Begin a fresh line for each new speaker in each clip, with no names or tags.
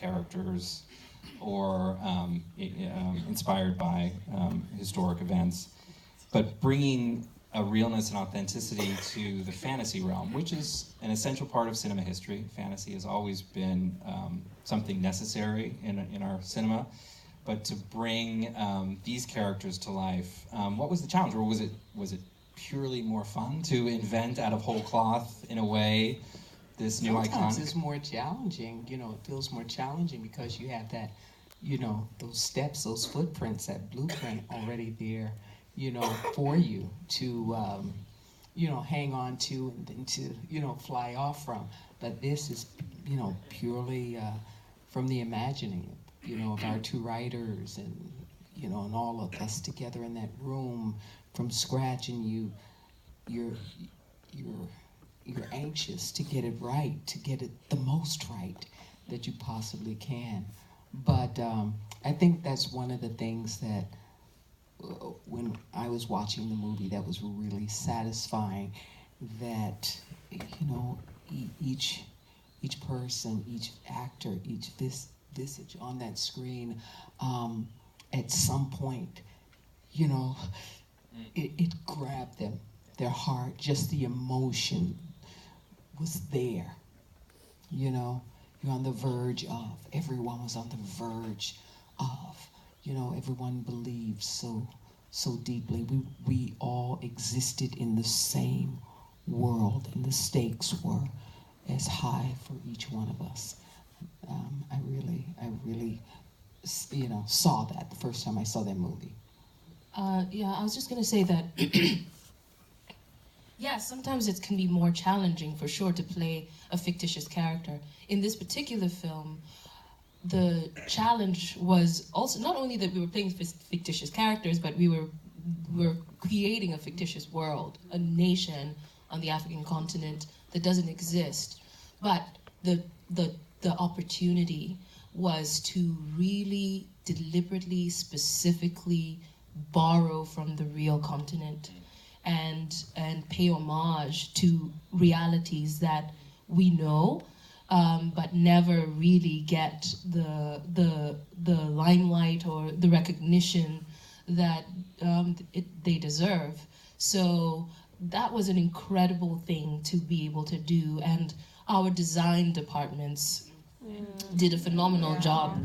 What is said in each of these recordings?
characters or inspired by historic events, but bringing a realness and authenticity to the fantasy realm, which is an essential part of cinema history. Fantasy has always been something necessary in our cinema, but to bring these characters to life, what was the challenge? Or was it purely more fun to invent out of whole cloth in a way this new icon?
Sometimes it's more challenging, it feels more challenging because you have that, those steps, those footprints, that blueprint already there, for you to, hang on to and then to, fly off from. But this is, purely from the imagining, of our two writers and, and all of us together in that room from scratch, and you're anxious to get it right, to get it the most right that you possibly can. But I think that's one of the things that when I was watching the movie that was really satisfying, that each person, each actor, each visage on that screen, at some point, it grabbed them, their heart, just the emotion was there. You're on the verge of, everyone was on the verge of, everyone believed so deeply. We all existed in the same world, and the stakes were as high for each one of us. I really, saw that the first time I saw that movie.
I was just gonna say that, yeah, sometimes it can be more challenging for sure to play a fictitious character. In this particular film, the challenge was also not only that we were playing fictitious characters, but we were creating a fictitious world, a nation on the African continent that doesn't exist. But the opportunity was to really deliberately, specifically borrow from the real continent and pay homage to realities that we know, but never really get the limelight or the recognition that they deserve. So that was an incredible thing to be able to do, and our design departments did a phenomenal job.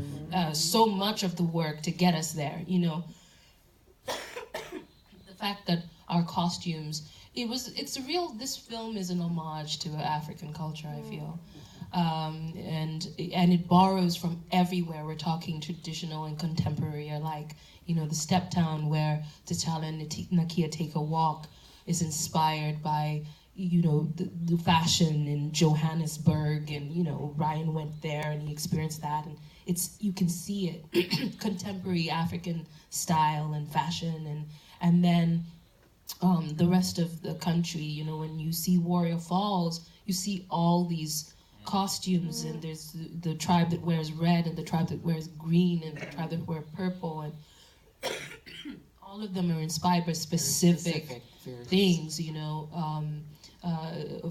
So much of the work to get us there, The fact that our costumes, this film is an homage to African culture, I feel. And it borrows from everywhere. We're talking traditional and contemporary alike. The step town where T'Challa and Nakia take a walk is inspired by, the fashion in Johannesburg, and, Ryan went there and he experienced that, and you can see it, contemporary African style and fashion, and then the rest of the country, when you see Warrior Falls, you see all these costumes, and there's the tribe that wears red, and the tribe that wears green, and the tribe that wears purple, and all of them are inspired by specific things,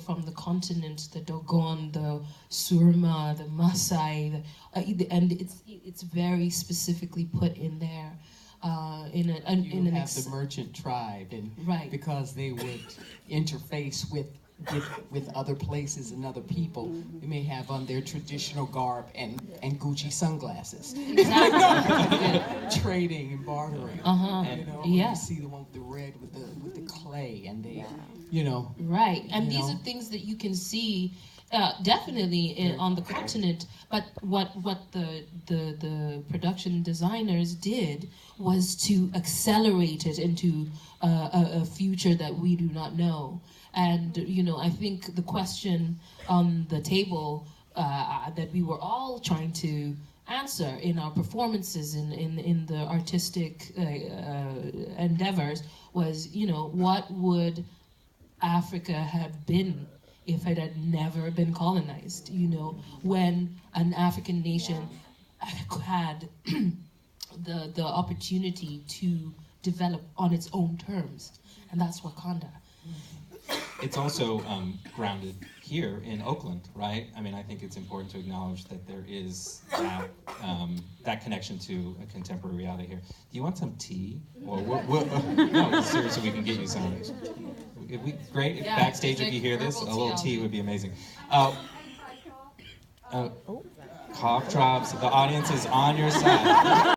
from the continent, the Dogon, the Surma, the Maasai, and it's very specifically put in there.
The merchant tribe, and
right,
because they would interface with other places and other people, they may have on their traditional garb and Gucci sunglasses.
Exactly.
Trading and bartering. You see the one with the red with the clay, and they,
Right, and these are things that you can see definitely on the continent. But what the production designers did was to accelerate it into a future that we do not know. And, I think the question on the table that we were all trying to answer in our performances, in the artistic endeavors, was, what would Africa have been if it had never been colonized? When an African nation had the opportunity to develop on its own terms, and that's Wakanda.
It's also grounded here in Oakland, right? I mean, I think it's important to acknowledge that there is that, that connection to a contemporary reality here. Do you want some tea? Or no, seriously, we can get you some. Great, if
Yeah,
backstage,
like
if you hear this, a
herbal
little
tea
tea would be amazing. Cough drops, the audience is on your side.